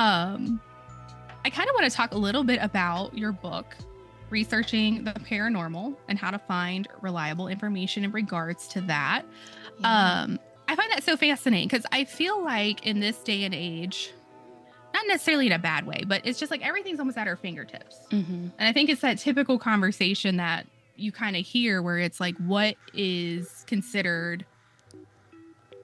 Um, I kind of want to talk a little bit about your book, Researching the Paranormal, and how to find reliable information in regards to that. Yeah. I find that so fascinating because I feel like in this day and age, not necessarily in a bad way, but it's just like everything's almost at our fingertips. Mm-hmm. And I think it's that typical conversation that you kind of hear where it's like, what is considered,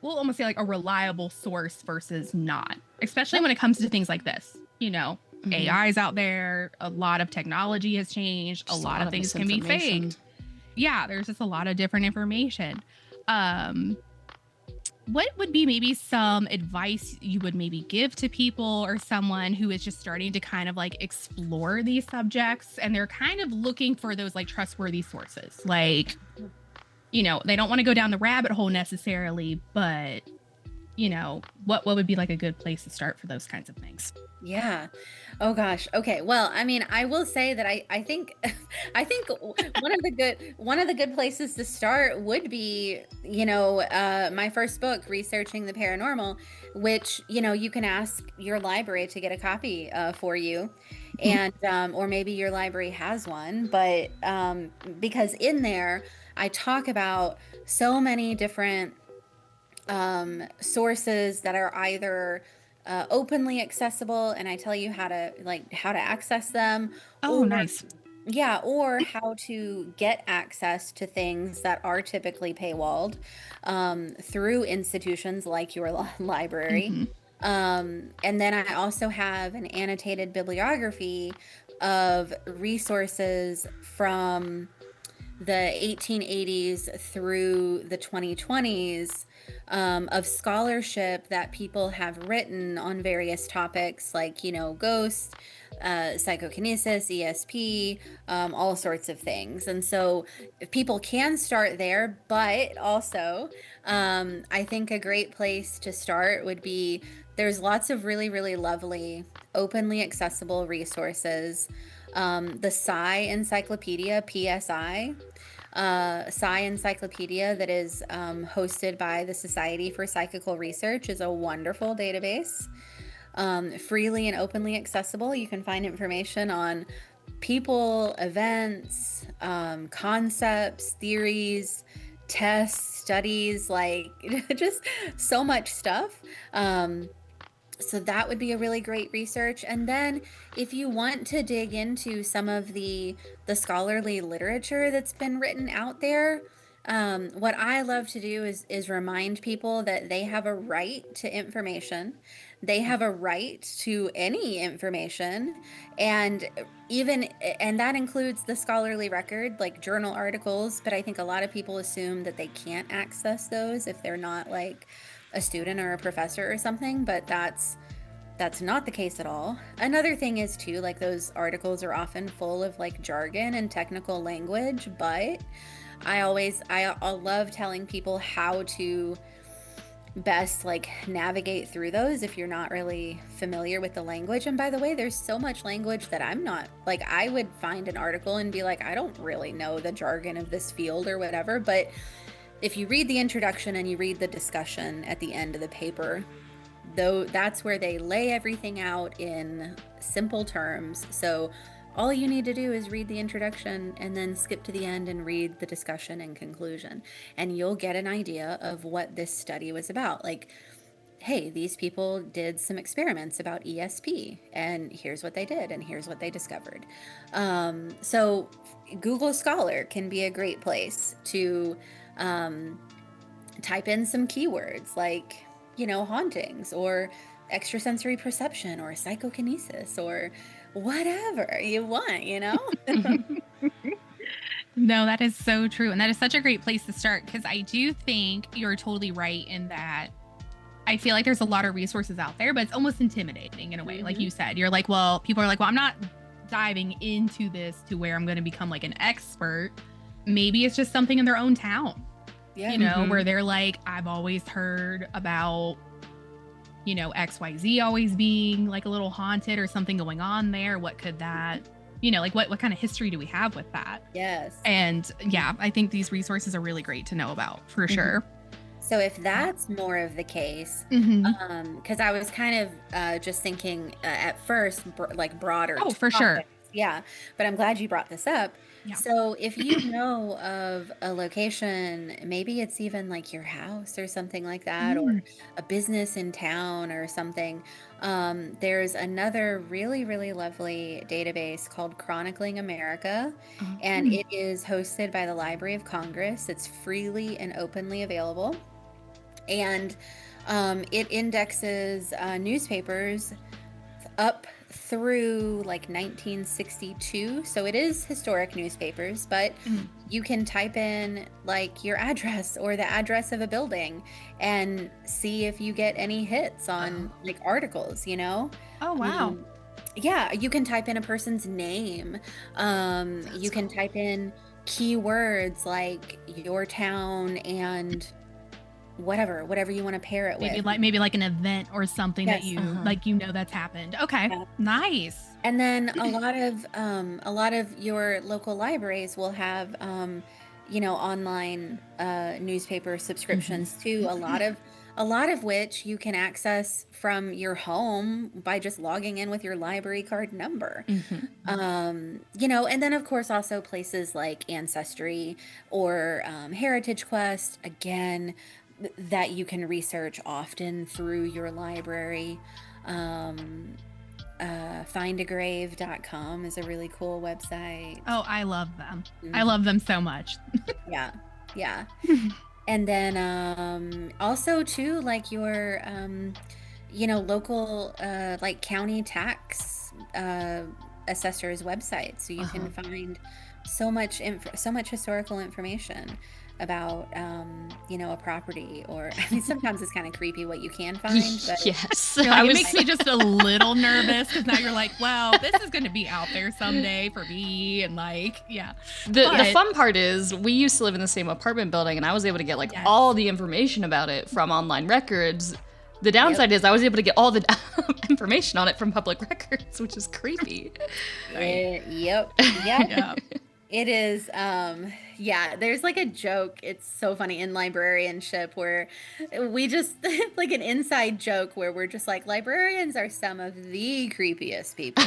we'll almost say like a reliable source versus not, especially when it comes to things like this. Mm-hmm. AI's out there, a lot of technology has changed, Just a lot of things can be faked. Yeah, there's just a lot of different information. What would be maybe some advice you would maybe give to people or someone who is just starting to kind of like explore these subjects and they're kind of looking for those like trustworthy sources? Like, they don't want to go down the rabbit hole necessarily, but what would be like a good place to start for those kinds of things? Yeah. Oh gosh. Okay. Well, I mean, I will say that I think I think one of the good places to start would be, my first book, Researching the Paranormal, which, you can ask your library to get a copy for you. And or maybe your library has one, but because in there I talk about so many different sources that are either openly accessible, and I tell you how to access them, Oh, or nice. yeah, or how to get access to things that are typically paywalled through institutions like your library. Mm-hmm. And then I also have an annotated bibliography of resources from the 1880s through the 2020s of scholarship that people have written on various topics like, ghosts, psychokinesis, ESP, all sorts of things. And so people can start there, but also I think a great place to start would be there's lots of really, really lovely, openly accessible resources. The Psi Encyclopedia, PSI, Psi Encyclopedia, that is hosted by the Society for Psychical Research, is a wonderful database. Freely and openly accessible. You can find information on people, events, concepts, theories, tests, studies, like just so much stuff. So that would be a really great research. And then if you want to dig into some of the scholarly literature that's been written out there, what I love to do is remind people that they have a right to information. They have a right to any information, and and that includes the scholarly record, like journal articles. But I think a lot of people assume that they can't access those if they're not like a student or a professor or something, but that's not the case at all. Another thing is too, like those articles are often full of like jargon and technical language, but I love telling people how to best like navigate through those if you're not really familiar with the language. And by the way, there's so much language that I'm not, like, I would find an article and be like, I don't really know the jargon of this field or whatever, but if you read the introduction and you read the discussion at the end of the paper, though, that's where they lay everything out in simple terms. So all you need to do is read the introduction and then skip to the end and read the discussion and conclusion, and you'll get an idea of what this study was about. Like, hey, these people did some experiments about ESP, and here's what they did, and here's what they discovered. So Google Scholar can be a great place to type in some keywords like, hauntings or extrasensory perception or psychokinesis or whatever you want, No, that is so true. And that is such a great place to start, because I do think you're totally right in that I feel like there's a lot of resources out there, but it's almost intimidating in a way. Like you said, you're like, well, people are like, well, I'm not diving into this to where I'm going to become like an expert. Maybe it's just something in their own town. Yeah. Where they're like, I've always heard about, XYZ always being like a little haunted or something going on there. What could that, like what kind of history do we have with that? Yes. And yeah, I think these resources are really great to know about for sure. So if that's more of the case, Mm-hmm. because I was kind of just thinking at first, like broader Oh, for sure. topics. Yeah, but I'm glad you brought this up. Yeah. So if you know of a location, maybe it's even like your house or something like that, or Mm. a business in town or something. There's another really, really lovely database called Chronicling America, Oh. and it is hosted by the Library of Congress. It's freely and openly available. And it indexes newspapers up through like 1962. So it is historic newspapers, but Mm. you can type in like your address or the address of a building and see if you get any hits on like articles, you know? Oh, wow. Yeah, you can type in a person's name. You can type in keywords like your town and whatever you want to pair it with. Maybe like an event or something that Yes. you like, that's happened. Okay. Yeah. Nice. And then a lot of your local libraries will have online newspaper subscriptions too. A lot of which you can access from your home by just logging in with your library card number. And then of course also places like Ancestry or Heritage Quest, again, that you can research often through your library. Findagrave.com is a really cool website. Oh, I love them. I love them so much. Yeah. Yeah. And then also too, like your local like county tax assessor's website, so you can find so much historical information about a property. Or I mean, sometimes it's kind of creepy what you can find, but Yes. It makes me just a little nervous because now you're like, well, this is going to be out there someday for me, and like, yeah. The fun part is we used to live in the same apartment building, and I was able to get like all the information about it from online records. The downside is I was able to get all the information on it from public records, which is creepy. Yep. Yeah. It is, there's like a joke. It's so funny in librarianship where we just, like an inside joke where we're just like, librarians are some of the creepiest people.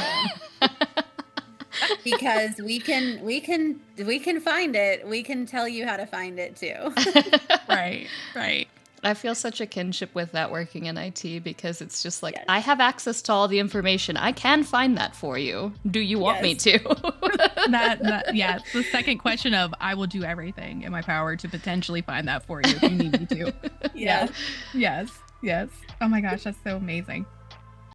Because we can find it. We can tell you how to find it too. Right. I feel such a kinship with that working in IT, because it's just like, I have access to all the information. I can find that for you. Do you want me to? It's the second question of, I will do everything in my power to potentially find that for you if you need me to. Yeah. Yes. Oh my gosh, that's so amazing.